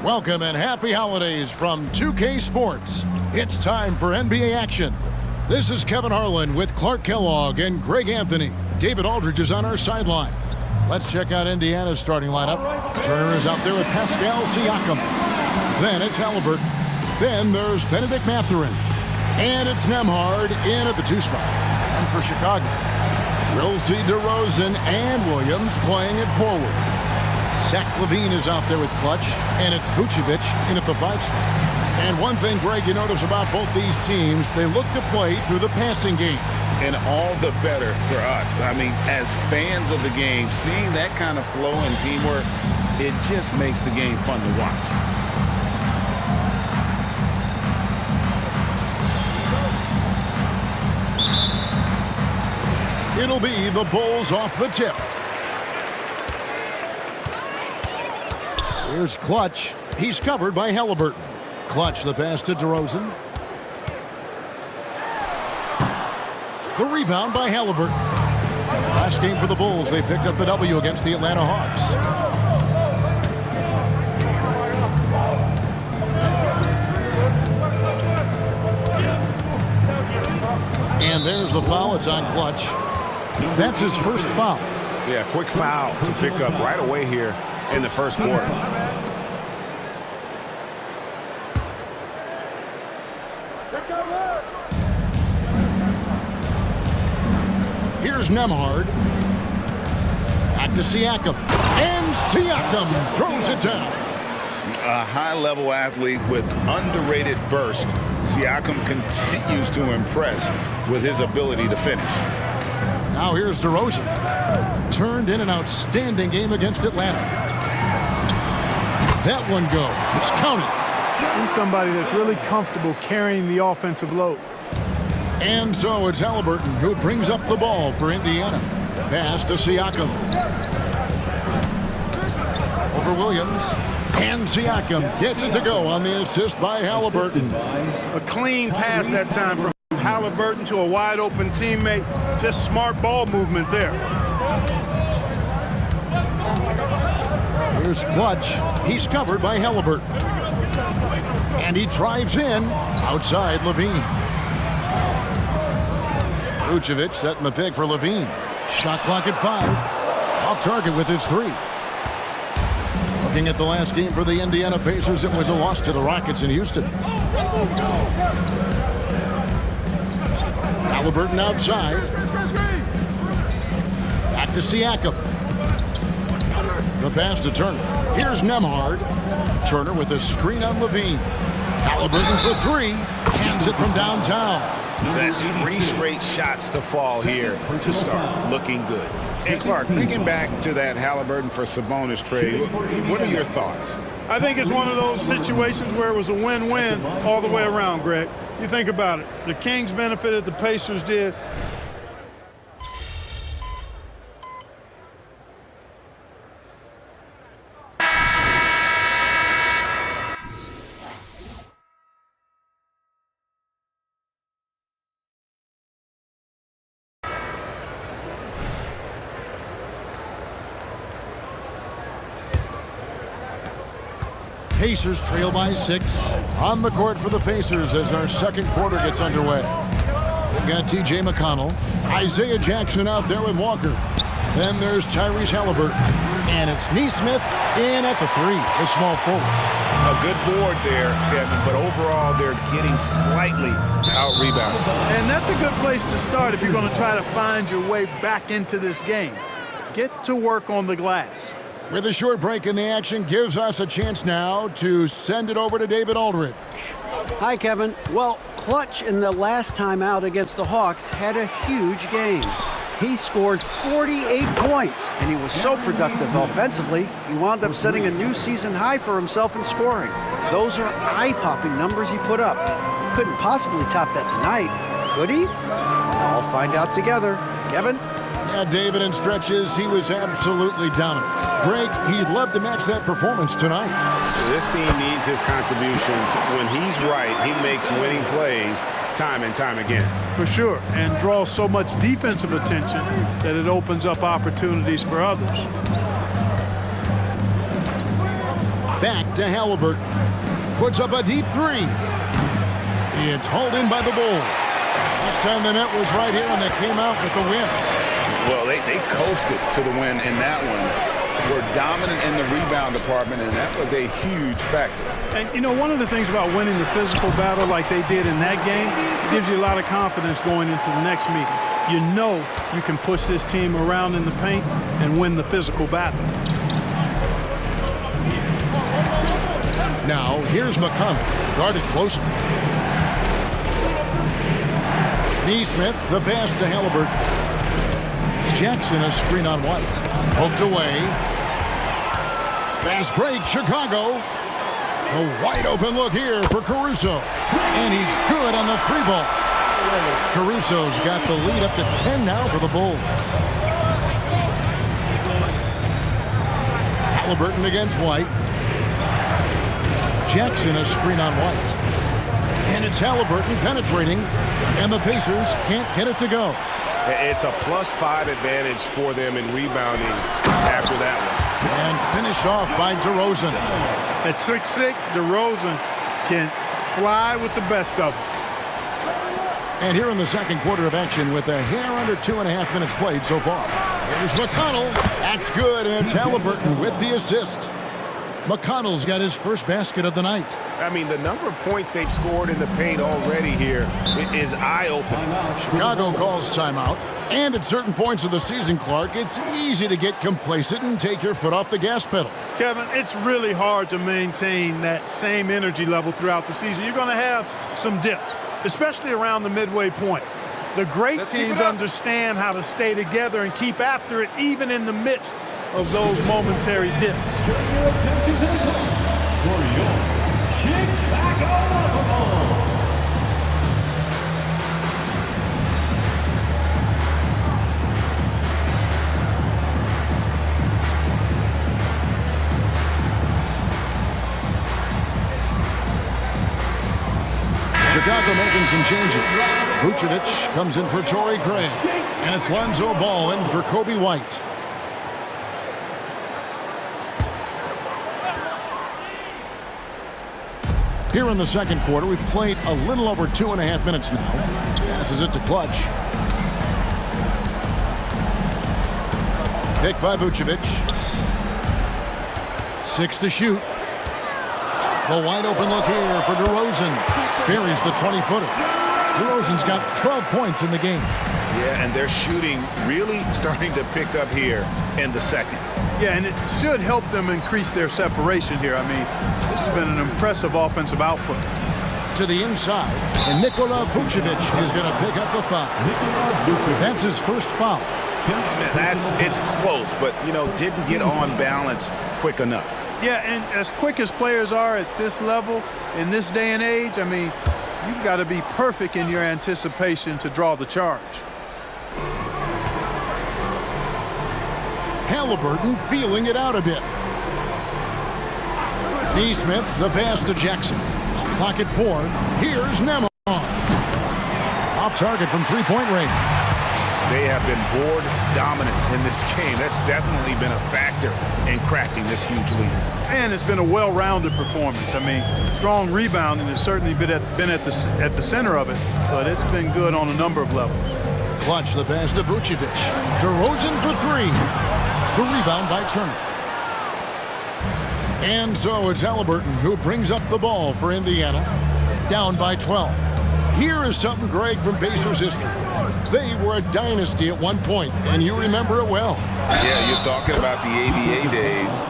Welcome and happy holidays from 2K Sports. It's time for NBA action. This is Kevin Harlan with Clark Kellogg and Greg Anthony. David Aldridge is on our sideline. Let's check out Indiana's starting lineup. Turner is out there with Pascal Siakam. Then it's Haliburton. Then there's Benedict Mathurin. And it's Nembhard in at the 2 spot. And for Chicago, we'll see DeRozan and Williams playing it forward. Zach LaVine is out there with Clutch, and it's Vucevic in at the 5 spot. And one thing, Greg, you notice about both these teams, they look to play through the passing game. And all the better for us. I mean, as fans of the game, seeing that kind of flow and teamwork, it just makes the game fun to watch. It'll be the Bulls off the tip. Here's Clutch. He's covered by Haliburton. Clutch the pass to DeRozan. The rebound by Haliburton. Last game for the Bulls, they picked up the W against the Atlanta Hawks. And there's the foul. It's on Clutch. That's his first foul. Yeah, quick foul to pick up right away here in the first quarter. Here's Nembhard. Back to Siakam. And Siakam throws it down. A high-level athlete with underrated burst. Siakam continues to impress with his ability to finish. Now here's DeRozan. Turned in an outstanding game against Atlanta. That one goes. It's counted. He's somebody that's really comfortable carrying the offensive load. And so it's Haliburton who brings up the ball for Indiana. Pass to Siakam. Over Williams. And Siakam gets it to go on the assist by Haliburton. A clean pass that time from Haliburton to a wide-open teammate. Just smart ball movement there. Here's Clutch. He's covered by Haliburton. And he drives in outside LaVine. Vucevic setting the pick for LaVine. Shot clock at 5. Off target with his 3. Looking at the last game for the Indiana Pacers, it was a loss to the Rockets in Houston. Haliburton outside. Back to Siakam. The pass to Turner. Here's Nembhard. Turner with a screen on LaVine. Haliburton for 3. Cans it from downtown. That's 3 straight shots to fall here to start looking good. And Clark, thinking back to that Haliburton for Sabonis trade, what are your thoughts? I think it's one of those situations where it was a win-win all the way around, Greg. You think about it. The Kings benefited, the Pacers did. Pacers trail by 6. On the court for the Pacers as our second quarter gets underway. We've got T.J. McConnell. Isaiah Jackson out there with Walker. Then there's Tyrese Haliburton. And it's Nesmith in at the 3, the small forward. A good board there, Kevin, but overall they're getting slightly out-rebounded. And that's a good place to start if you're going to try to find your way back into this game. Get to work on the glass. With a short break in the action, gives us a chance now to send it over to David Aldridge. Hi, Kevin. Well, Clutch in the last time out against the Hawks had a huge game. He scored 48 points, and he was so productive offensively, he wound up setting a new season high for himself in scoring. Those are eye-popping numbers he put up. Couldn't possibly top that tonight, could he? I'll find out together. Kevin? Yeah, David, in stretches, he was absolutely dominant. Greg, he'd love to match that performance tonight. This team needs his contributions. When he's right, he makes winning plays time and time again. For sure, and draws so much defensive attention that it opens up opportunities for others. Back to Halliburton. Puts up a deep three. It's hauled in by the Bulls. Last time they met was right here, and they came out with the win. Well, they coasted to the win in that one. Were dominant in the rebound department, and that was a huge factor. And, you know, one of the things about winning the physical battle like they did in that game, it gives you a lot of confidence going into the next meeting. You know you can push this team around in the paint and win the physical battle. Now, here's McConnell, guarded closely. Neesmith, the pass to Halliburton. Jackson, a screen on White. Poked away. Fast break, Chicago. A wide open look here for Caruso. And he's good on the three ball. Caruso's got the lead up to 10 now for the Bulls. Halliburton against White. Jackson, a screen on White. And it's Halliburton penetrating, and the Pacers can't get it to go. It's a +5 advantage for them in rebounding after that one. And finished off by DeRozan. At 6'6", DeRozan can fly with the best of them. And here in the second quarter of action with a hair under 2.5 minutes played so far. Here's McConnell. That's good, and it's Halliburton with the assist. McConnell's got his first basket of the night. I mean, the number of points they've scored in the paint already here is eye-opening. Chicago calls timeout. And at certain points of the season, Clark, it's easy to get complacent and take your foot off the gas pedal. Kevin, it's really hard to maintain that same energy level throughout the season. You're going to have some dips, especially around the midway point. The great teams understand how to stay together and keep after it, even in the midst of those momentary dips. Chicago making some changes. Vucevic comes in for Torrey Craig. And it's Lonzo Ball in for Kobe White. Here in the second quarter, we've played a little over 2.5 minutes now. Passes it to Clutch. Picked by Vucevic. 6 to shoot. The wide open look here for DeRozan. Buries the 20-footer. DeRozan's got 12 points in the game. Yeah, and their shooting really starting to pick up here in the second. Yeah, and it should help them increase their separation here. I mean, this has been an impressive offensive output. To the inside, and Nikola Vucevic is going to pick up the foul. That's his first foul. It's close, but, you know, didn't get on balance quick enough. Yeah, and as quick as players are at this level, in this day and age, I mean, you've got to be perfect in your anticipation to draw the charge. Halliburton feeling it out a bit. Neesmith, the pass to Jackson. Clock at 4. Here's Nemo. Off target from three-point range. They have been board dominant in this game. That's definitely been a factor in crafting this huge lead. And it's been a well-rounded performance. I mean, strong rebounding has certainly been at the center of it, but it's been good on a number of levels. Clutch the pass to Vucevic. DeRozan for 3. The rebound by Turner. And so it's Halliburton who brings up the ball for Indiana. Down by 12. Here is something, Greg, from Pacers history. They were a dynasty at one point, and you remember it well. Yeah, you're talking about the ABA days,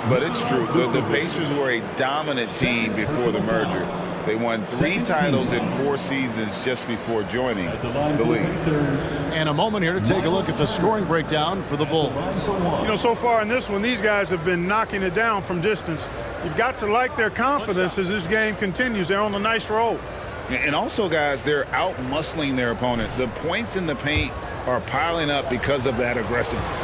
but it's true. The Pacers were a dominant team before the merger. They won 3 titles in 4 seasons just before joining the league. And a moment here to take a look at the scoring breakdown for the Bulls. You know, so far in this one, these guys have been knocking it down from distance. You've got to like their confidence as this game continues. They're on a nice roll. And also, guys, they're out-muscling their opponent. The points in the paint are piling up because of that aggressiveness.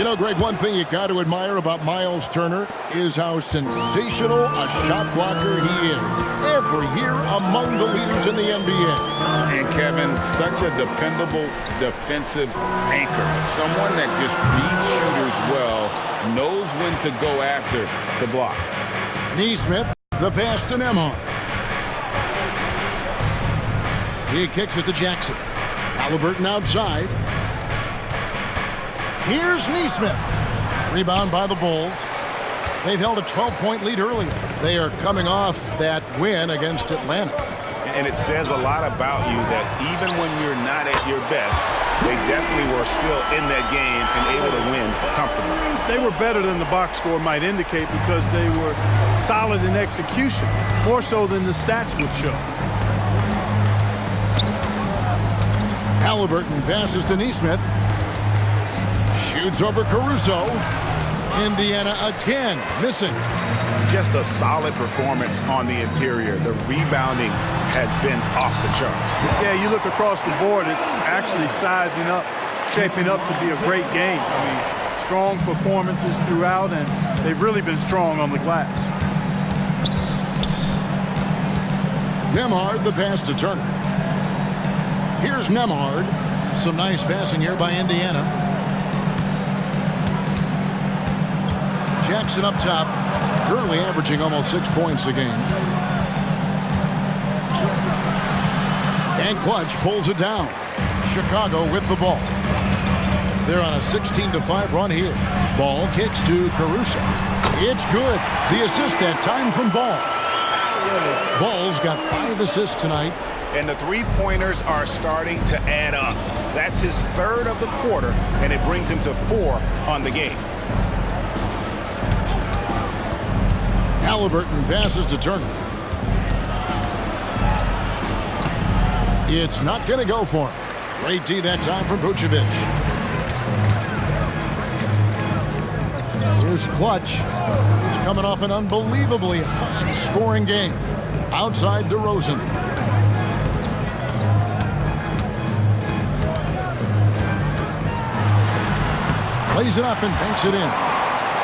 You know, Greg, one thing you got to admire about Miles Turner is how sensational a shot blocker he is. Every year among the leaders in the NBA. And Kevin, such a dependable defensive anchor. Someone that just reads shooters well, knows when to go after the block. Nesmith, the pass to Nembhard. He kicks it to Jackson. Halliburton outside. Here's Nesmith. Rebound by the Bulls. They've held a 12-point lead earlier. They are coming off that win against Atlanta. And it says a lot about you that even when you're not at your best, they definitely were still in that game and able to win comfortably. They were better than the box score might indicate because they were solid in execution, more so than the stats would show. Halliburton passes to Nesmith. Shoots over Caruso. Indiana again missing. Just a solid performance on the interior. The rebounding has been off the charts. Yeah, you look across the board, it's actually sizing up, shaping up to be a great game. I mean, strong performances throughout, and they've really been strong on the glass. Nembhard, the pass to Turner. Here's Nembhard. Some nice passing here by Indiana. Jackson up top, currently averaging almost 6 points a game. And Clutch pulls it down. Chicago with the ball. They're on a 16-5 run here. Ball kicks to Caruso. It's good. The assist that time from Ball. Ball's got 5 assists tonight. And the three-pointers are starting to add up. That's his third of the quarter, and it brings him to 4 on the game. Halliburton passes to Turner. It's not going to go for him. Great D that time from Vucevic. Here's Clutch. He's coming off an unbelievably high-scoring game. Outside DeRozan. Plays it up and banks it in.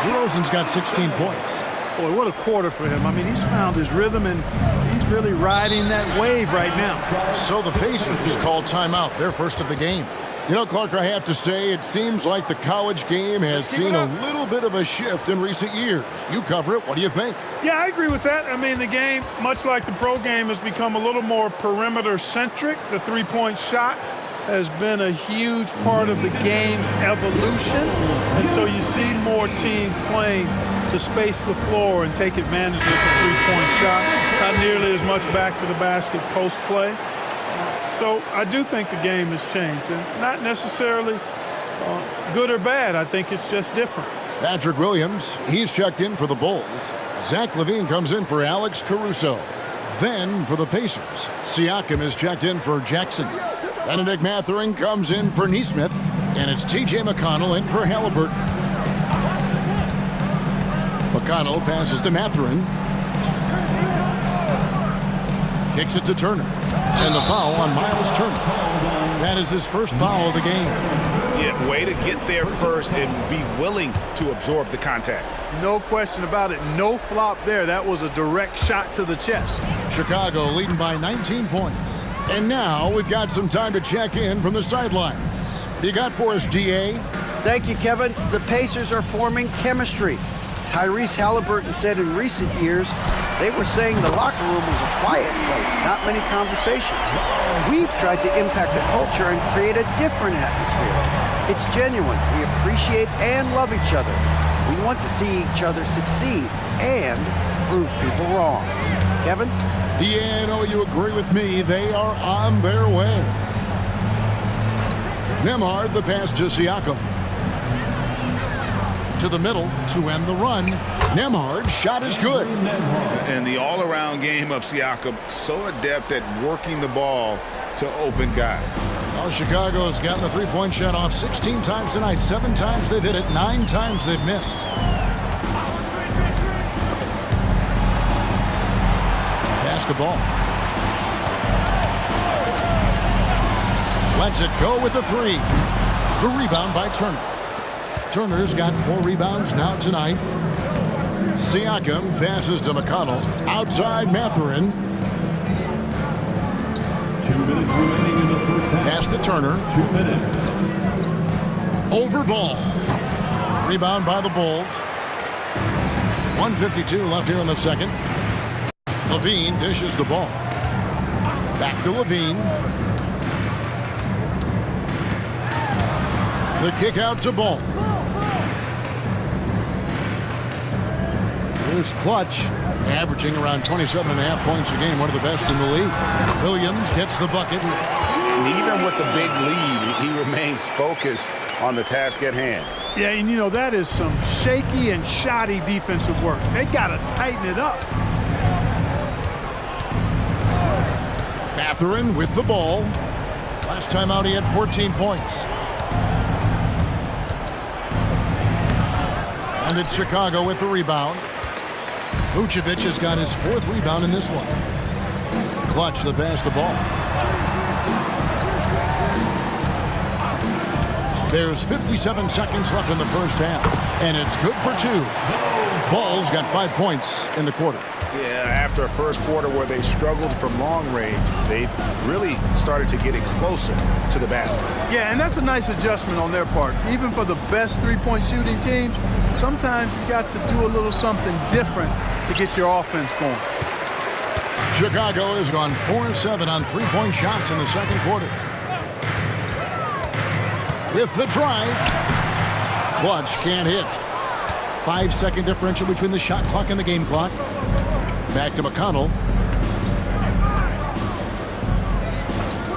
DeRozan's got 16 points. Boy, what a quarter for him. I mean, he's found his rhythm, and he's really riding that wave right now. So the Pacers call timeout, their first of the game. You know, Clark, I have to say, it seems like the college game has seen a little bit of a shift in recent years. You cover it. What do you think? Yeah, I agree with that. I mean, the game, much like the pro game, has become a little more perimeter-centric. The three-point shot has been a huge part of the game's evolution. And so you see more teams playing to space the floor and take advantage of the three-point shot. Not nearly as much back to the basket post play. So I do think the game has changed, and not necessarily good or bad. I think it's just different. Patrick Williams, he's checked in for the Bulls. Zach LaVine comes in for Alex Caruso. Then for the Pacers, Siakam is checked in for Jackson. Benedict Mathurin comes in for Nesmith, and it's T.J. McConnell in for Halliburton. McConnell passes to Mathurin. Kicks it to Turner. And the foul on Miles Turner. That is his first foul of the game. Yeah, way to get there first and be willing to absorb the contact. No question about it. No flop there. That was a direct shot to the chest. Chicago leading by 19 points. And now we've got some time to check in from the sidelines. You got for us, DA? Thank you, Kevin. The Pacers are forming chemistry. Tyrese Halliburton said in recent years they were saying the locker room was a quiet place, not many conversations. We've tried to impact the culture and create a different atmosphere. It's genuine. We appreciate and love each other. We want to see each other succeed and prove people wrong. Kevin? Yeah, I know you agree with me. They are on their way. Nembhard, the pass to Siakam. To the middle to end the run. Nembhard's shot is good. And the all-around game of Siakam, so adept at working the ball to open guys. Well, Chicago's gotten the three-point shot off 16 times tonight. 7 times they've hit it, 9 times they've missed. Pass the ball. Lets it go with the 3. The rebound by Turner. Turner's got 4 rebounds now tonight. Siakam passes to McConnell. Outside Mathurin. 2 minutes remaining in the first half. Pass to Turner. 2 minutes. Over ball. Rebound by the Bulls. 1:52 left here in the second. Levine dishes the ball. Back to Levine. The kick out to Ball. Here's Clutch, averaging around 27.5 points a game, one of the best in the league. Williams gets the bucket. And even with the big lead, he remains focused on the task at hand. Yeah, and you know, that is some shaky and shoddy defensive work. They got to tighten it up. Mathurin with the ball. Last time out, he had 14 points. And it's Chicago with the rebound. Vucevic has got his 4th rebound in this one. Clutch the pass to Ball. There's 57 seconds left in the first half, and it's good for 2. Ball's got 5 points in the quarter. Yeah, after a first quarter where they struggled from long range, they've really started to get it closer to the basket. Yeah, and that's a nice adjustment on their part. Even for the best three-point shooting teams, sometimes you got to do a little something different to get your offense going. Chicago has gone 4-7 on three-point shots in the second quarter. With the drive, Clutch can't hit. 5-second differential between the shot clock and the game clock. Back to McConnell.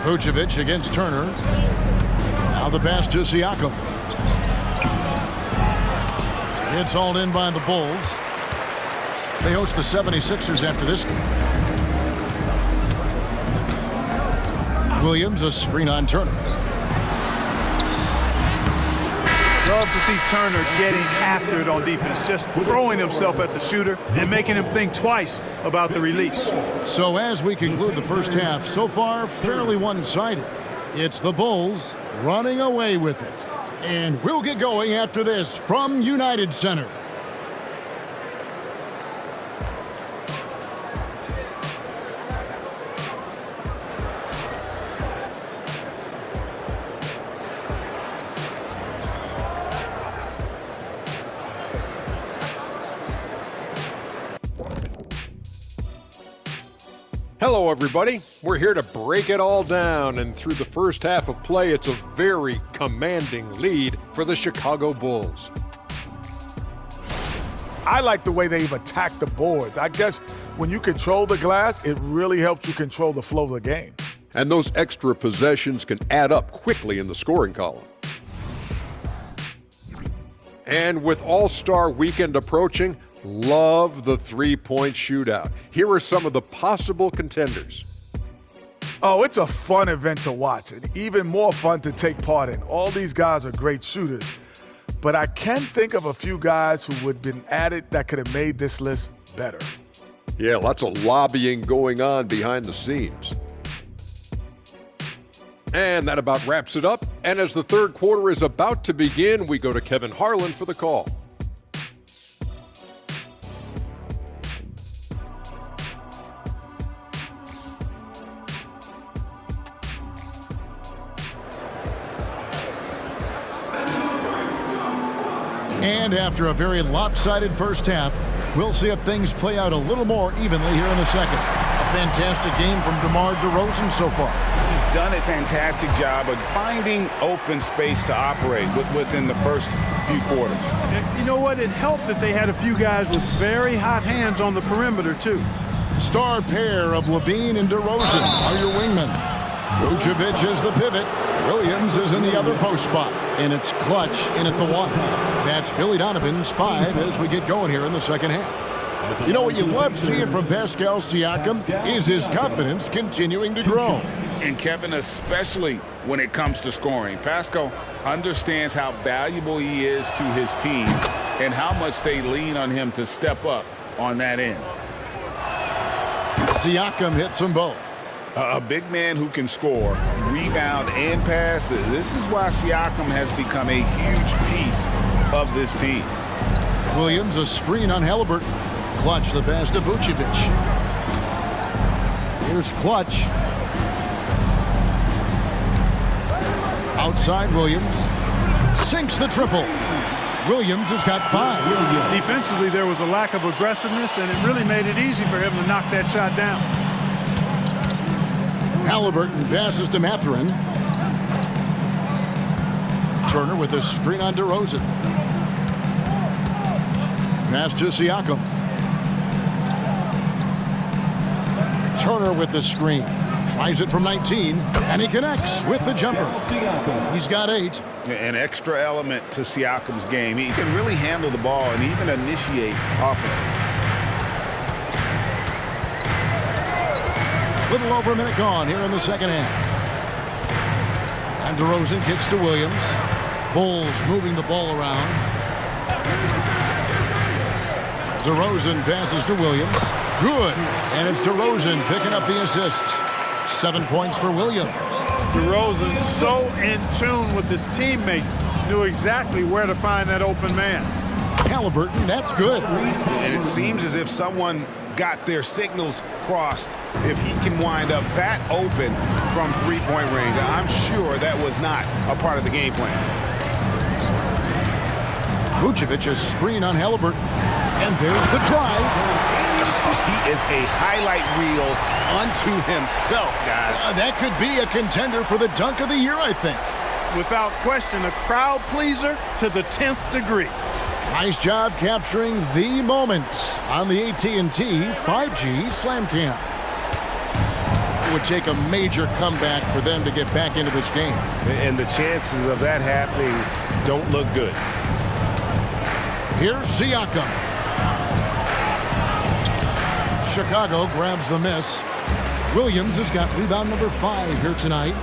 Vucevic against Turner. Now the pass to Siakam. It's hauled in by the Bulls. They host the 76ers after this game. Williams, a screen on Turner. Love to see Turner getting after it on defense, just throwing himself at the shooter and making him think twice about the release. So as we conclude the first half, so far fairly one-sided. It's the Bulls running away with it. And we'll get going after this from United Center. Hello, everybody. We're here to break it all down, and through the first half of play, it's a very commanding lead for the Chicago Bulls. I like the way they've attacked the boards. I guess when you control the glass, it really helps you control the flow of the game. And those extra possessions can add up quickly in the scoring column. And with All-Star Weekend approaching, love the three-point shootout. Here are some of the possible contenders. Oh, it's a fun event to watch and even more fun to take part in. All these guys are great shooters, but I can think of a few guys who would have been added that could have made this list better. Yeah, lots of lobbying going on behind the scenes. And that about wraps it up. And as the third quarter is about to begin, we go to Kevin Harlan for the call. And after a very lopsided first half, we'll see if things play out a little more evenly here in the second. A fantastic game from DeMar DeRozan so far. He's done a fantastic job of finding open space to operate within the first few quarters. You know what? It helped that they had a few guys with very hot hands on the perimeter, too. Star pair of Levine and DeRozan are your wingmen. Vucevic is the pivot. Williams is in the other post spot. And it's Clutch in at the one. That's Billy Donovan's 5 as we get going here in the second half. You know what you love seeing from Pascal Siakam is his confidence continuing to grow. And Kevin, especially when it comes to scoring. Pascal understands how valuable he is to his team and how much they lean on him to step up on that end. Siakam hits them both. A big man who can score, rebound, and pass. This is why Siakam has become a huge piece of this team. Williams, a screen on Halliburton. Clutch the pass to Vucevic. Here's Clutch. Outside Williams. Sinks the triple. Williams has got 5. Defensively, there was a lack of aggressiveness, and it really made it easy for him to knock that shot down. Halliburton passes to Mathurin. Turner with a screen on DeRozan. Pass to Siakam. Turner with the screen. Tries it from 19, and he connects with the jumper. He's got 8. An extra element to Siakam's game. He can really handle the ball and even initiate offense. Little over a minute gone here in the second half. And DeRozan kicks to Williams. Bulls moving the ball around. DeRozan passes to Williams. Good. And it's DeRozan picking up the assists. 7 points for Williams. DeRozan, so in tune with his teammates, knew exactly where to find that open man. Halliburton, that's good. And it seems as if someone got their signals crossed. If he can wind up that open from three-point range, I'm sure that was not a part of the game plan. Vucevic, a screen on Halliburton. And there's the drive. He is a highlight reel unto himself, guys. That could be a contender for the dunk of the year, I think. Without question, a crowd pleaser to the 10th degree. Nice job capturing the moment on the AT&T 5G Slam Cam. It would take a major comeback for them to get back into this game. And the chances of that happening don't look good. Here's Siakam. Chicago grabs the miss. Williams has got rebound number 5 here tonight.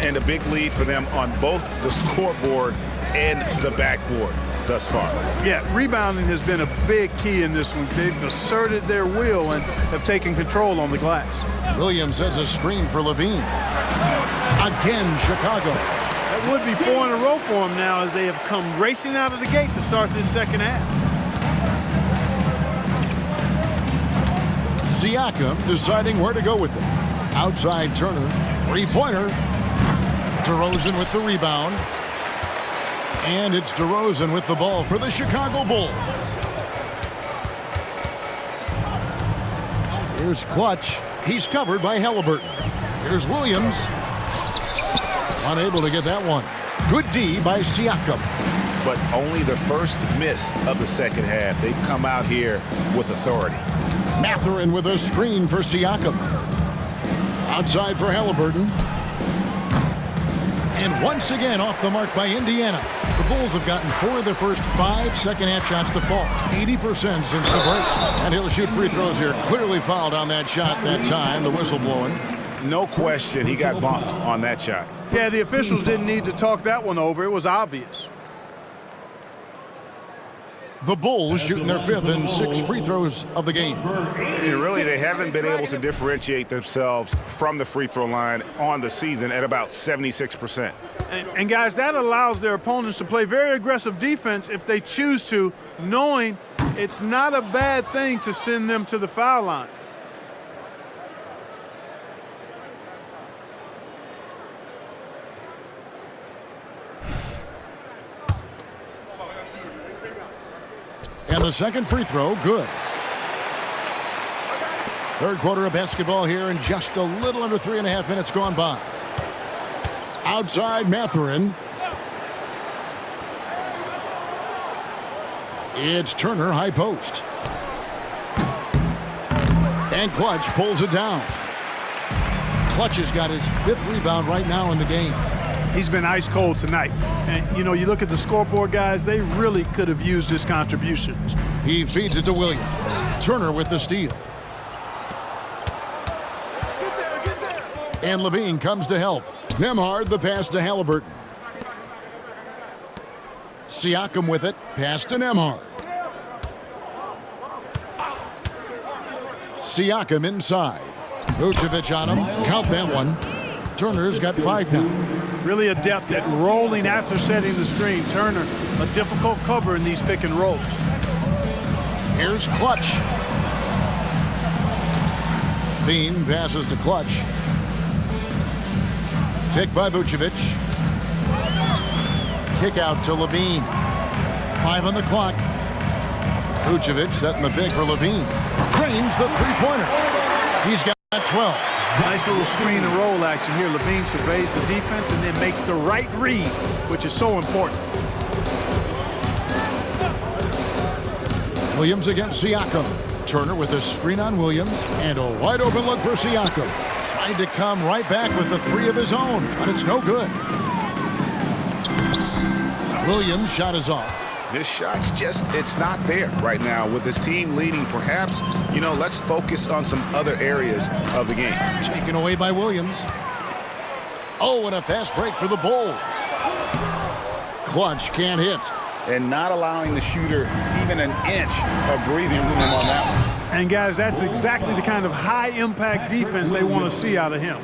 And a big lead for them on both the scoreboard and the backboard thus far. Yeah, rebounding has been a big key in this one. They've asserted their will and have taken control on the glass. Williams sets a screen for Levine. Again, Chicago. That would be 4 in a row for them now as they have come racing out of the gate to start this second half. Siakam deciding where to go with it. Outside Turner, three-pointer. DeRozan with the rebound. And it's DeRozan with the ball for the Chicago Bulls. Here's Clutch. He's covered by Halliburton. Here's Williams. Unable to get that one. Good D by Siakam. But only the first miss of the second half. They've come out here with authority. Mathurin with a screen for Siakam. Outside for Halliburton. And once again off the mark by Indiana. The Bulls have gotten 4 of their first 5 second-half shots to fall. 80% since the break. And he'll shoot free throws here. Clearly fouled on that shot that time. The whistle blowing. No question, he got bumped on that shot. Yeah, the officials didn't need to talk that one over. It was obvious. The Bulls shooting their 5th and 6th free throws of the game. And really, they haven't been able to differentiate themselves from the free throw line on the season at about 76%. And guys, that allows their opponents to play very aggressive defense if they choose to, knowing it's not a bad thing to send them to the foul line. And the second free throw, good. Third quarter of basketball here and just a little under 3.5 minutes gone by. Outside Mathurin. It's Turner, high post. And Clutch pulls it down. Clutch has got his 5th rebound right now in the game. He's been ice cold tonight. And, you know, you look at the scoreboard, guys, they really could have used his contributions. He feeds it to Williams. Turner with the steal. And Levine comes to help. Nembhard the pass to Halliburton. Siakam with it. Pass to Nembhard. Siakam inside. Vucevic on him. Count that one. Turner's got 5 now. Really adept at rolling after setting the screen. Turner, a difficult cover in these pick and rolls. Here's Clutch. Bean passes to Clutch. Pick by Vucevic. Kick out to Levine. 5 on the clock. Vucevic setting the pick for Levine. Drains the three-pointer. He's got 12. Nice little screen and roll action here. Levine surveys the defense and then makes the right read, which is so important. Williams against Siakam. Turner with a screen on Williams and a wide open look for Siakam. Trying to come right back with the 3 of his own, but it's no good. Williams' shot is off. This shot's just, it's not there right now. With his team leading, perhaps, let's focus on some other areas of the game. Taken away by Williams. Oh, and a fast break for the Bulls. Clutch can't hit. And not allowing the shooter even an inch of breathing room on that one. And, guys, that's exactly the kind of high-impact defense they want to see out of him.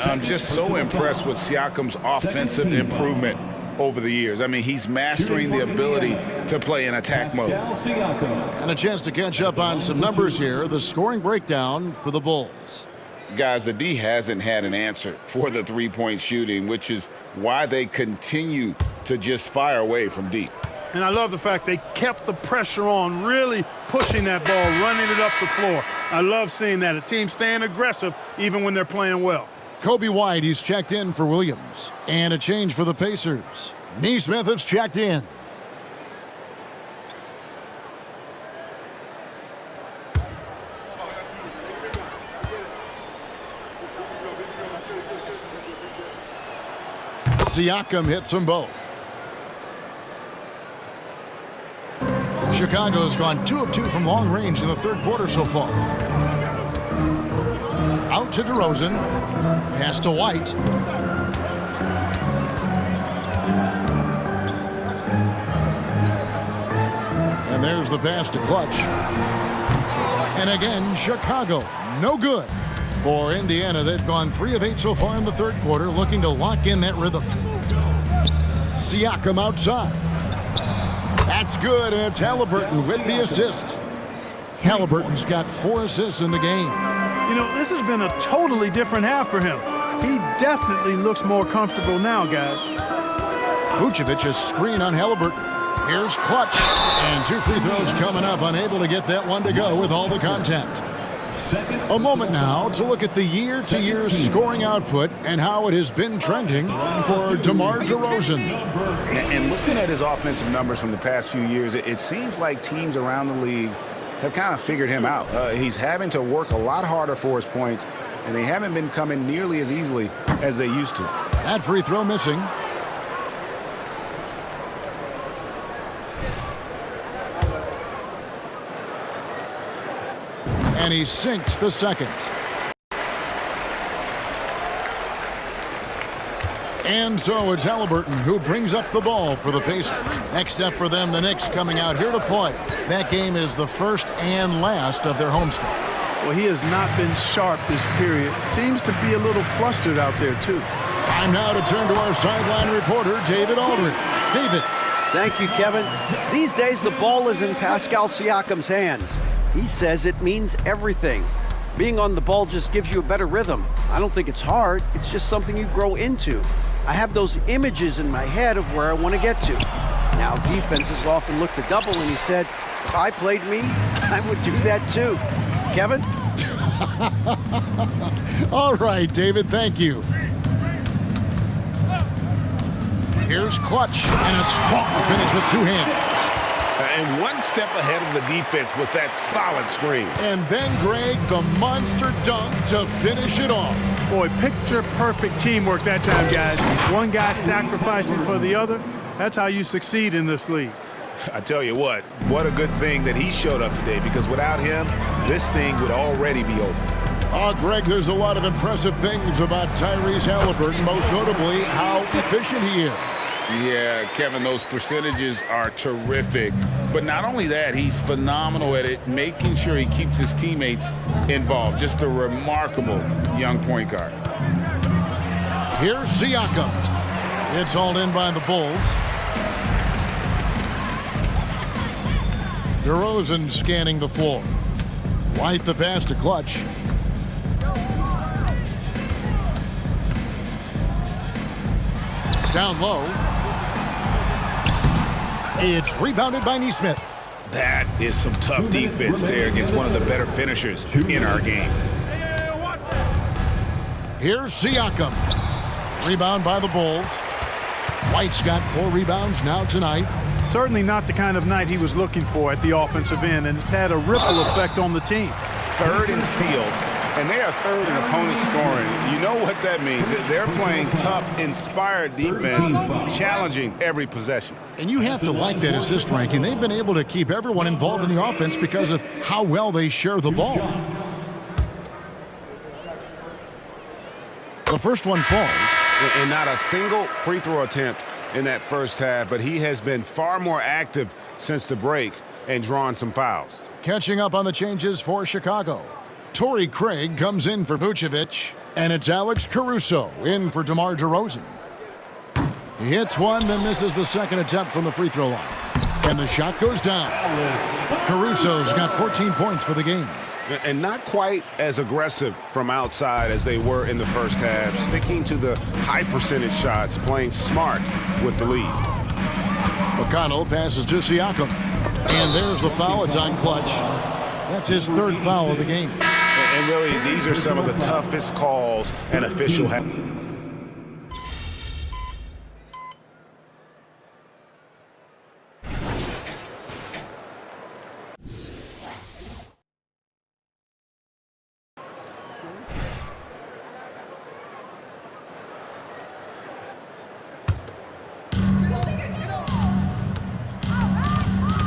I'm just so impressed with Siakam's offensive improvement over the years. I mean, he's mastering the ability to play in attack mode. And a chance to catch up on some numbers here. The scoring breakdown for the Bulls. Guys, the D hasn't had an answer for the three-point shooting, which is why they continue to just fire away from deep. And I love the fact they kept the pressure on, really pushing that ball, running it up the floor. I love seeing that. A team staying aggressive even when they're playing well. Kobe White, he's checked in for Williams. And a change for the Pacers. Nesmith has checked in. Siakam hits them both. Chicago's gone 2 of 2 from long range in the third quarter so far. Out to DeRozan. Pass to White. And there's the pass to Clutch. And again, Chicago. No good. For Indiana, they've gone 3 of 8 so far in the third quarter, looking to lock in that rhythm. Siakam outside. That's good, and it's Halliburton with the assist. Halliburton's got 4 assists in the game. This has been a totally different half for him. He definitely looks more comfortable now, guys. Vucevic a screen on Halliburton. Here's Clutch. And 2 free throws coming up, unable to get that one to go with all the contact. A moment now to look at the year-to-year scoring output and how it has been trending for DeMar DeRozan. And looking at his offensive numbers from the past few years, it seems like teams around the league have kind of figured him out. He's having to work a lot harder for his points, and they haven't been coming nearly as easily as they used to. That free throw missing. And he sinks the second. And so it's Halliburton who brings up the ball for the Pacers. Next up for them, the Knicks coming out here to play. That game is the first and last of their homestand. Well, he has not been sharp this period. Seems to be a little flustered out there, too. Time now to turn to our sideline reporter, David Aldridge. David. Thank you, Kevin. These days, the ball is in Pascal Siakam's hands. He says it means everything. Being on the ball just gives you a better rhythm. I don't think it's hard. It's just something you grow into. I have those images in my head of where I want to get to. Now, defenses often look to double, and he said, if I played me, I would do that too. Kevin? All right, David, thank you. Here's Clutch, and a strong finish with 2 hands. And one step ahead of the defense with that solid screen. And then, Greg, the monster dunk to finish it off. Boy, picture-perfect teamwork that time, guys. One guy sacrificing for the other. That's how you succeed in this league. I tell you what a good thing that he showed up today, because without him, this thing would already be over. Oh, Greg, there's a lot of impressive things about Tyrese Halliburton, most notably how efficient he is. Yeah, Kevin, those percentages are terrific. But not only that, he's phenomenal at it, making sure he keeps his teammates involved. Just a remarkable young point guard. Here's Siakam. It's hauled in by the Bulls. DeRozan scanning the floor. White the pass to Clutch. Down low. It's rebounded by Nesmith. That is some tough defense there against one of the better finishers in our game. Here's Siakam. Rebound by the Bulls. White's got 4 rebounds now tonight. Certainly not the kind of night he was looking for at the offensive end, and it's had a ripple effect on the team. 3rd in steals, and they are 3rd in opponent scoring. You know what that means. They're playing tough, inspired defense, challenging every possession. And you have to like that assist ranking. They've been able to keep everyone involved in the offense because of how well they share the ball. The first one falls. And not a single free throw attempt in that first half, but he has been far more active since the break and drawn some fouls. Catching up on the changes for Chicago. Torrey Craig comes in for Vucevic, and it's Alex Caruso in for DeMar DeRozan. He hits one, then misses the second attempt from the free throw line. And the shot goes down. Caruso's got 14 points for the game. And not quite as aggressive from outside as they were in the first half, sticking to the high percentage shots, playing smart with the lead. McConnell passes to Siakam. And there's the foul. It's on Clutch. That's his 3rd foul of the game. And really, these are some of the toughest calls an official has.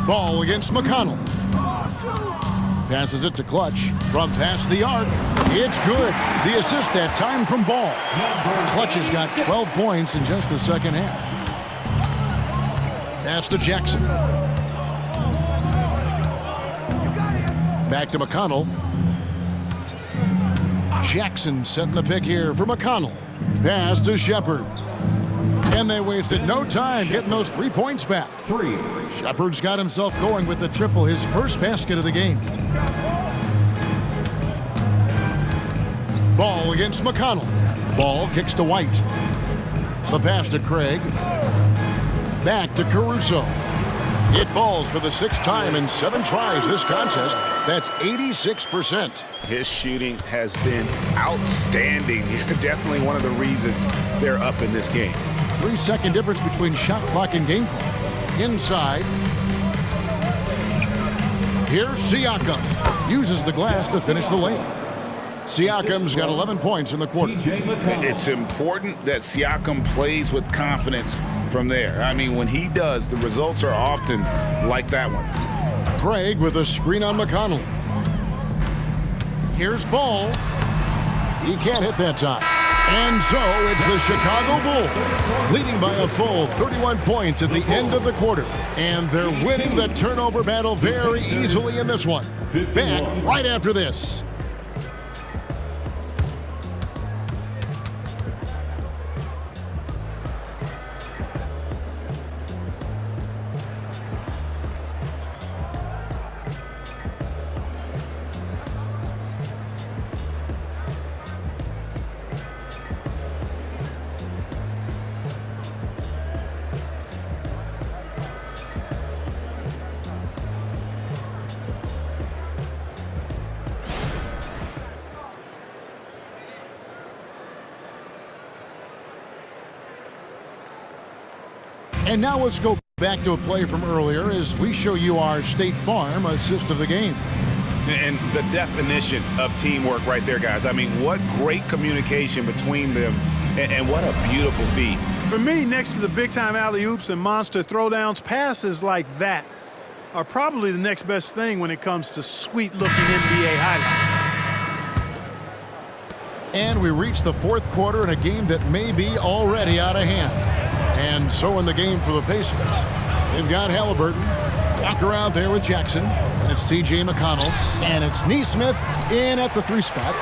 Ball against McConnell. Passes it to Clutch from past the arc. It's good. The assist that time from Ball. Clutch has got 12 points in just the second half. Pass to Jackson. Back to McConnell. Jackson setting the pick here for McConnell. Pass to Shepard. And they wasted no time getting those 3 points back. Shepard's got himself going with the triple, his first basket of the game. Ball against McConnell. Ball kicks to White. The pass to Craig. Back to Caruso. It falls for the 6th time in 7 tries this contest. That's 86%. His shooting has been outstanding. Definitely one of the reasons they're up in this game. 3-second difference between shot clock and game clock. Inside. Here's Siakam. Uses the glass to finish the layup. Siakam's got 11 points in the quarter. It's important that Siakam plays with confidence from there. I mean, when he does, the results are often like that one. Craig with a screen on McConnell. Here's Ball. He can't hit that time. And so it's the Chicago Bulls leading by a full 31 points at the end of the quarter. And they're winning the turnover battle very easily in this one. Back right after this. And now let's go back to a play from earlier as we show you our State Farm assist of the game. And the definition of teamwork right there, guys. I mean, what great communication between them, and what a beautiful feed. For me, next to the big-time alley-oops and monster throwdowns, passes like that are probably the next best thing when it comes to sweet-looking NBA highlights. And we reach the 4th quarter in a game that may be already out of hand. And so in the game for the Pacers, they've got Halliburton, Walker out there with Jackson, and it's T.J. McConnell, and it's Nesmith in at the 3 spot.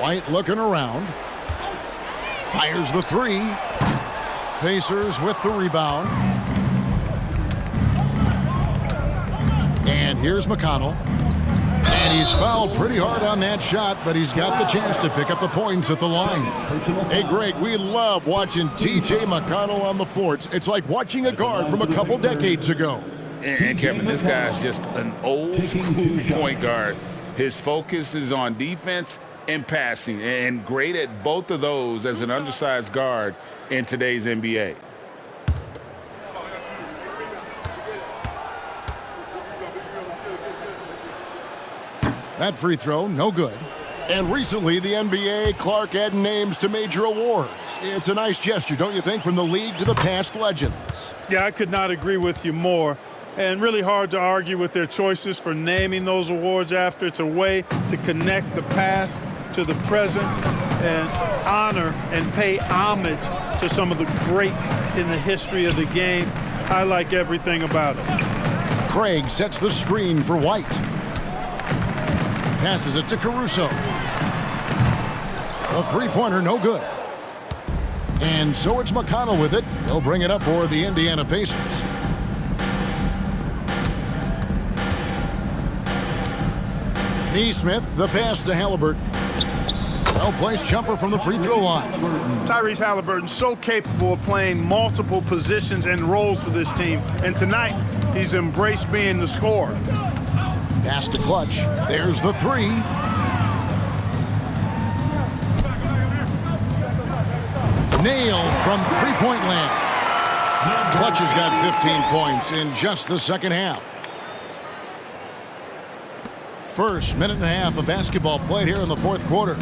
White looking around. Fires the three. Pacers with the rebound. And here's McConnell. And he's fouled pretty hard on that shot, but he's got the chance to pick up the points at the line. Hey, Greg, we love watching T.J. McConnell on the floor. It's like watching a guard from a couple decades ago. And Kevin, this guy's just an old school point guard. His focus is on defense and passing, and great at both of those as an undersized guard in today's NBA. That free throw, no good. And recently, the NBA, Clark, added names to major awards. It's a nice gesture, don't you think, from the league to the past legends? Yeah, I could not agree with you more. And really hard to argue with their choices for naming those awards after. It's a way to connect the past to the present and honor and pay homage to some of the greats in the history of the game. I like everything about it. Craig sets the screen for White. Passes it to Caruso. A three-pointer, no good. And so it's McConnell with it. He'll bring it up for the Indiana Pacers. Nesmith, the pass to Halliburton. Well-placed jumper from the free throw line. Tyrese Halliburton so capable of playing multiple positions and roles for this team. And tonight, he's embraced being the scorer. Pass to Clutch. There's the three. Nailed from three-point land. Clutch has got 15 points in just the second half. First minute and a half of basketball played here in the fourth quarter.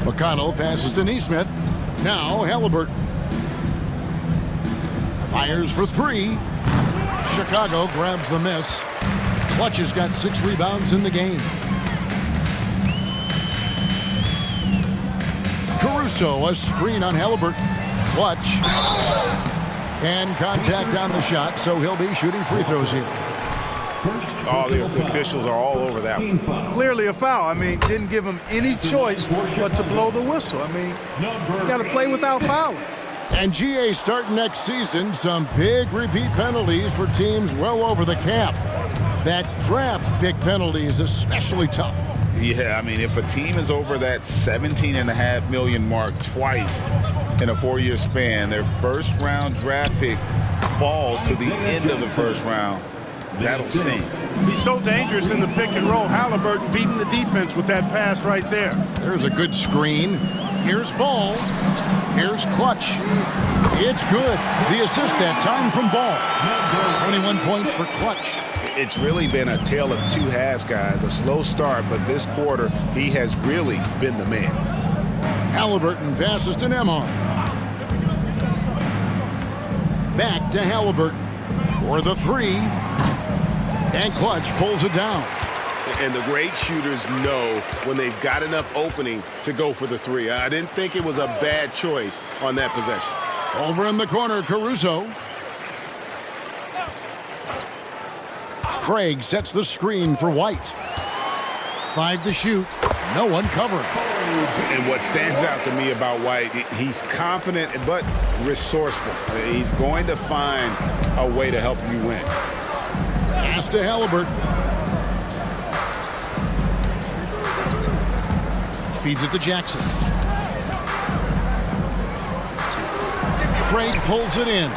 McConnell passes to Nesmith. Now Halliburton. Fires for three. Chicago grabs the miss. Clutch has got 6 rebounds in the game. Caruso, a screen on Halliburton. Clutch. And contact on the shot, so he'll be shooting free throws here. All the officials are all over that one. Clearly a foul. I mean, didn't give him any choice but to blow the whistle. I mean, you got to play without fouling. And GA starting next season, some big repeat penalties for teams well over the cap. That draft pick penalty is especially tough. Yeah, I mean, if a team is over that $17.5 million mark twice in a 4-year span, their first-round draft pick falls to the end of the first round. That'll sting. He's so dangerous in the pick and roll. Halliburton beating the defense with that pass right there. There's a good screen. Here's Ball. Here's Clutch. It's good. The assist that time from Ball. 21 points for Clutch. It's really been a tale of two halves, guys. A slow start, but this quarter, he has really been the man. Halliburton passes to Nembhard. Back to Halliburton for the three. And Clutch pulls it down. And the great shooters know when they've got enough opening to go for the three. I didn't think it was a bad choice on that possession. Over in the corner, Caruso. Craig sets the screen for White. 5 to shoot. No one covering. And what stands out to me about White, he's confident but resourceful. He's going to find a way to help you win. Pass to Halliburton. Feeds it to Jackson. Craig pulls it in.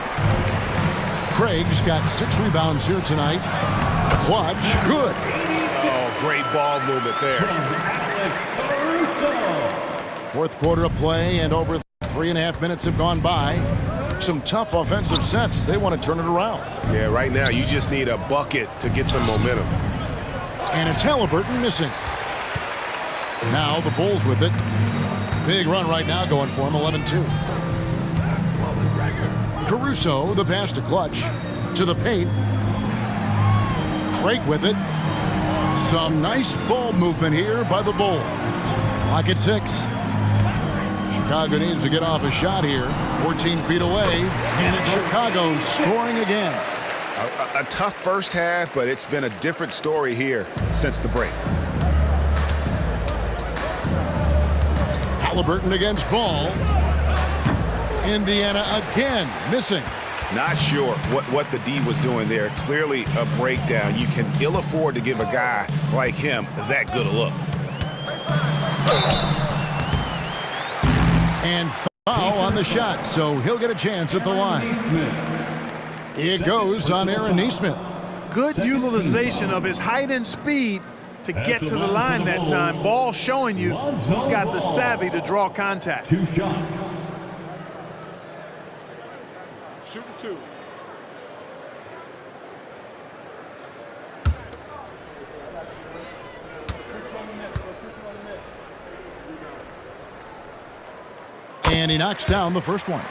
Craig's got 6 rebounds here tonight. Clutch, good. Oh, great ball movement there. Fourth quarter of play, and over 3.5 minutes have gone by. Some tough offensive sets. They want to turn it around. Yeah, right now you just need a bucket to get some momentum. And it's Halliburton missing. Now the Bulls with it. Big run right now going for him, 11-2. Caruso, the pass to Clutch. To the paint. Craig with it. Some nice ball movement here by the Bulls. Clock at 6. Chicago needs to get off a shot here. 14 feet away. And it's Chicago scoring again. A tough first half, but it's been a different story here since the break. Halliburton against Ball. Indiana again missing. Not sure what the D was doing there. Clearly a breakdown. You can ill afford to give a guy like him that good a look. And foul on the shot, so he'll get a chance at the line. It goes on Aaron Nesmith. Good utilization of his height and speed to get to the line that time. Ball showing you he's got the savvy to draw contact. 2 shots. Shooting 2. And he knocks down the first one.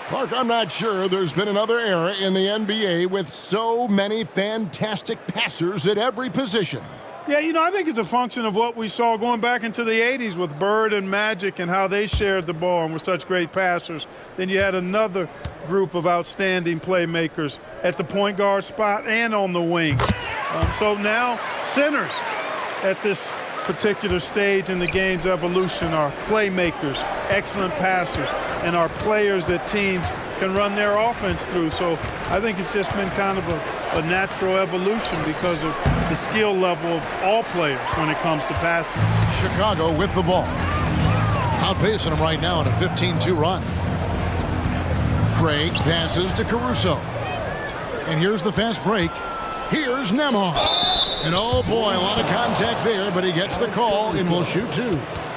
Clark, I'm not sure there's been another era in the NBA with so many fantastic passers at every position. Yeah, you know, I think it's a function of what we saw going back into the 80s with Bird and Magic and how they shared the ball and were such great passers. Then you had another group of outstanding playmakers at the point guard spot and on the wing. So now centers at this particular stage in the game's evolution are playmakers, excellent passers, and are players that teams can run their offense through. So I think it's just been kind of a natural evolution because of the skill level of all players when it comes to passing. Chicago with the ball. Outpacing them right now in a 15-2 run. Craig passes to Caruso. And here's the fast break. Here's Nembhard. And oh boy, a lot of contact there, but he gets the call and will shoot 2.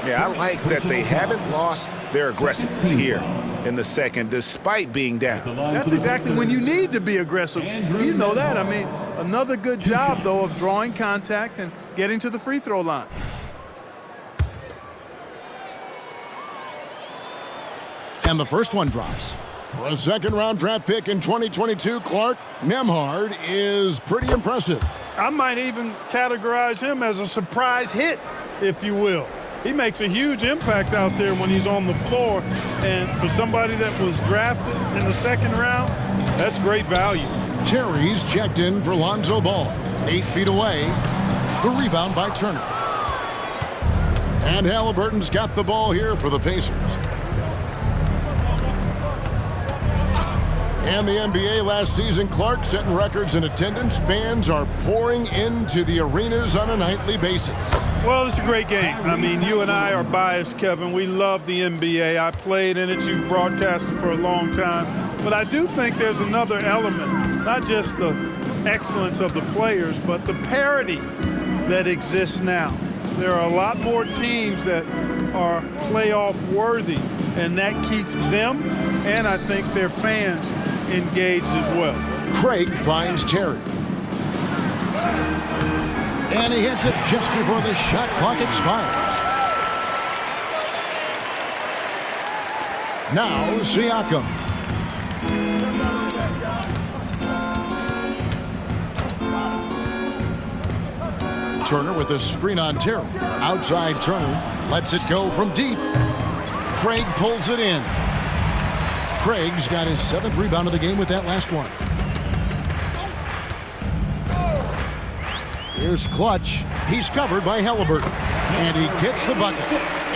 Yeah, I like that they haven't lost their aggressiveness here in the second, despite being down. That's exactly when you need to be aggressive. You know that. I mean, another good job, though, of drawing contact and getting to the free throw line. And the first one drops. For a second-round draft pick in 2022, Clark, Nembhard is pretty impressive. I might even categorize him as a surprise hit, if you will. He makes a huge impact out there when he's on the floor. And for somebody that was drafted in the second round, that's great value. Terry's checked in for Lonzo Ball. 8 feet away. The rebound by Turner. And Halliburton's got the ball here for the Pacers. And the NBA last season, Clark setting records in attendance. Fans are pouring into the arenas on a nightly basis. Well, it's a great game. I mean, you and I are biased, Kevin. We love the NBA. I played in it. You've broadcasted for a long time. But I do think there's another element, not just the excellence of the players, but the parity that exists now. There are a lot more teams that are playoff worthy, and that keeps them and I think their fans engaged as well. Craig finds Terry. And he hits it just before the shot clock expires. Now Siakam. Turner with a screen on Terry. Outside Turner lets it go from deep. Craig pulls it in. Craig's got his 7th rebound of the game with that last one. Here's Clutch. He's covered by Halliburton. And he gets the bucket.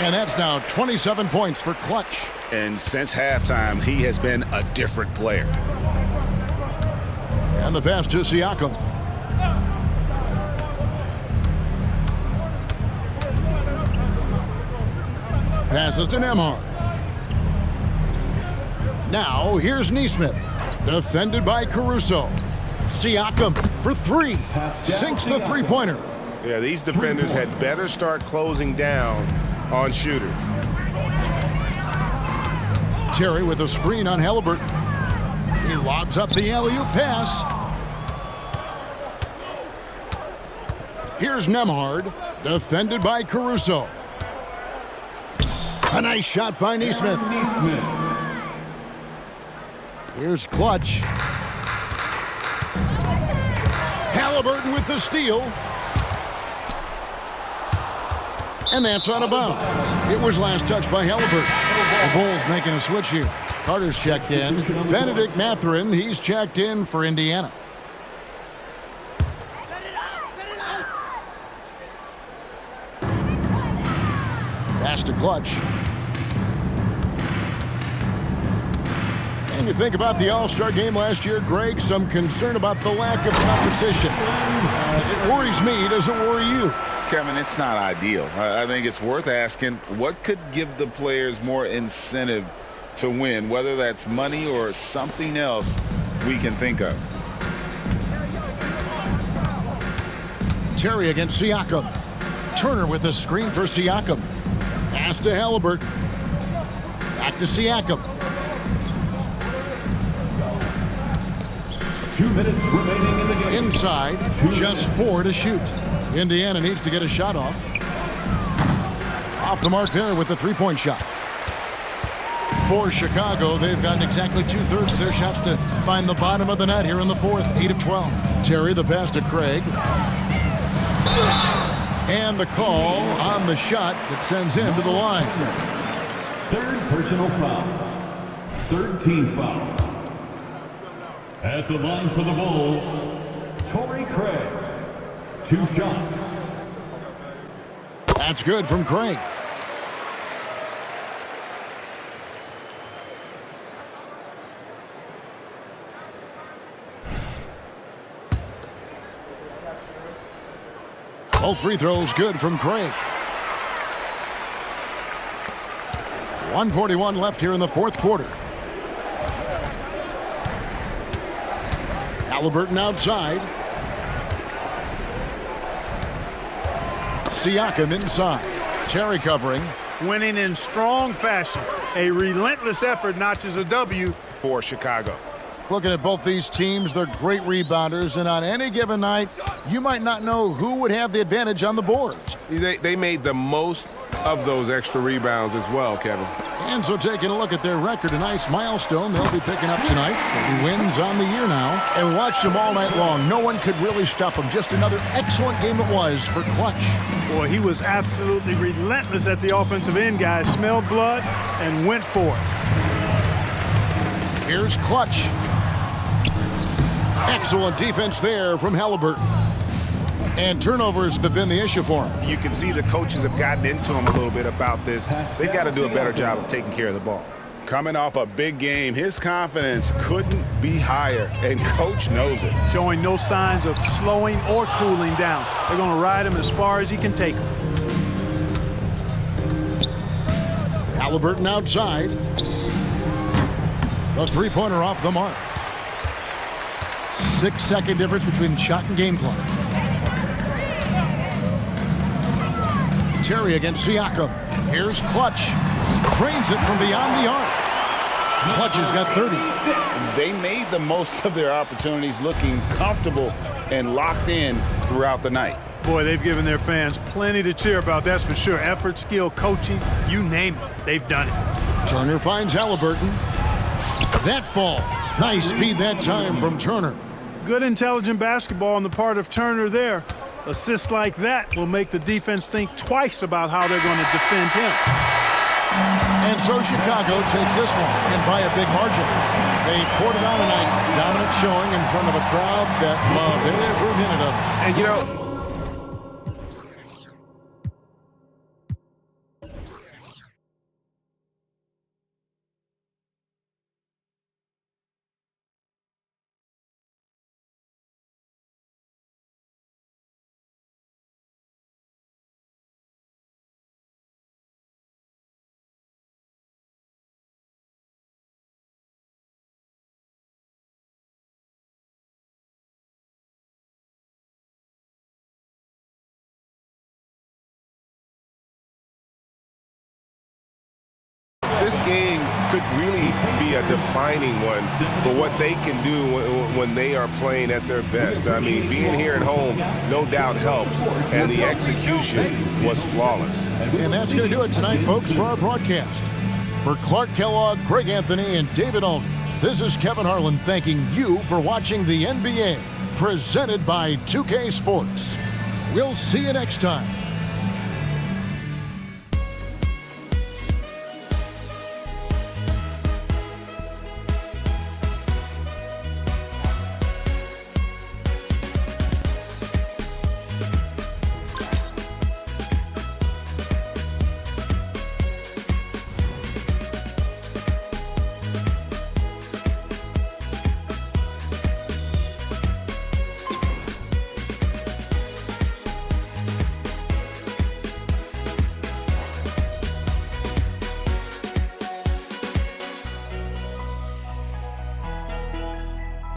And that's now 27 points for Clutch. And since halftime, he has been a different player. And the pass to Siakam. Passes to Nembhard. Now here's Nesmith. Defended by Caruso. Siakam for 3. Sinks the three-pointer. Yeah, these defenders had better start closing down on shooters. Terry with a screen on Halliburton. He lobs up the alley-oop pass. Here's Nembhard. Defended by Caruso. A nice shot by Nesmith. Here's Clutch. Halliburton with the steal. And that's out of bounds. It was last touched by Halliburton. The Bulls making a switch here. Carter's checked in. Benedict Mathurin, he's checked in for Indiana. Pass to Clutch. you think about the All-Star game last year, Greg? Some concern about the lack of competition. It worries me. Does it worry you? Kevin, it's not ideal. I think it's worth asking what could give the players more incentive to win, whether that's money or something else we can think of. Terry against Siakam. Turner with a screen for Siakam. Pass to Halliburton. Back to Siakam. 2 minutes remaining in the game. Inside, just 4 to shoot. Indiana needs to get a shot off. Off the mark there with the three-point shot. For Chicago, they've gotten exactly 2/3 of their shots to find the bottom of the net here in the fourth, 8 of 12. Terry, the pass to Craig. And the call on the shot that sends him to the line. Third personal foul. Third team foul. At the line for the Bulls, Torrey Craig. 2 shots. That's good from Craig. Both free throws good from Craig. 1:41 left here in the fourth quarter. Halliburton outside. Siakam inside. Terry covering. Winning in strong fashion. A relentless effort notches a W For Chicago. Looking at both these teams, they're great rebounders, and on any given night, you might not know who would have the advantage on the boards. They made the most of those extra rebounds as well, Kevin. And so taking a look at their record, a nice milestone they'll be picking up tonight. 30 wins on the year now. And watched them all night long. No one could really stop them. Just another excellent game it was for Clutch. Boy, he was absolutely relentless at the offensive end, guys. Smelled blood and went for it. Here's Clutch. Excellent defense there from Halliburton. And turnovers have been the issue for him. You can see the coaches have gotten into him a little bit about this. They've got to do a better job of taking care of the ball. Coming off a big game, his confidence couldn't be higher, and Coach knows it. Showing no signs of slowing or cooling down. They're going to ride him as far as he can take him. Halliburton outside. The three-pointer off the mark. 6-second difference between shot and game clock. Terry against Siakam. Here's Clutch. Drains it from beyond the arc. Clutch has got 30. They made the most of their opportunities, looking comfortable and locked in throughout the night. Boy, they've given their fans plenty to cheer about, that's for sure. Effort, skill, coaching, you name it, they've done it. Turner finds Halliburton. That falls. Nice speed that time from Turner. Good intelligent basketball on the part of Turner there. Assists like that will make the defense think twice about how they're going to defend him. And so Chicago takes this one, and by a big margin. They poured it on tonight. Dominant showing in front of a crowd that loved every minute of it. And, you know, this game could really be a defining one for what they can do when they are playing at their best. I mean, being here at home no doubt helps, and the execution was flawless. And that's going to do it tonight, folks, for our broadcast. For Clark Kellogg, Greg Anthony, and David Aldridge, this is Kevin Harlan thanking you for watching the NBA, presented by 2K Sports. We'll see you next time.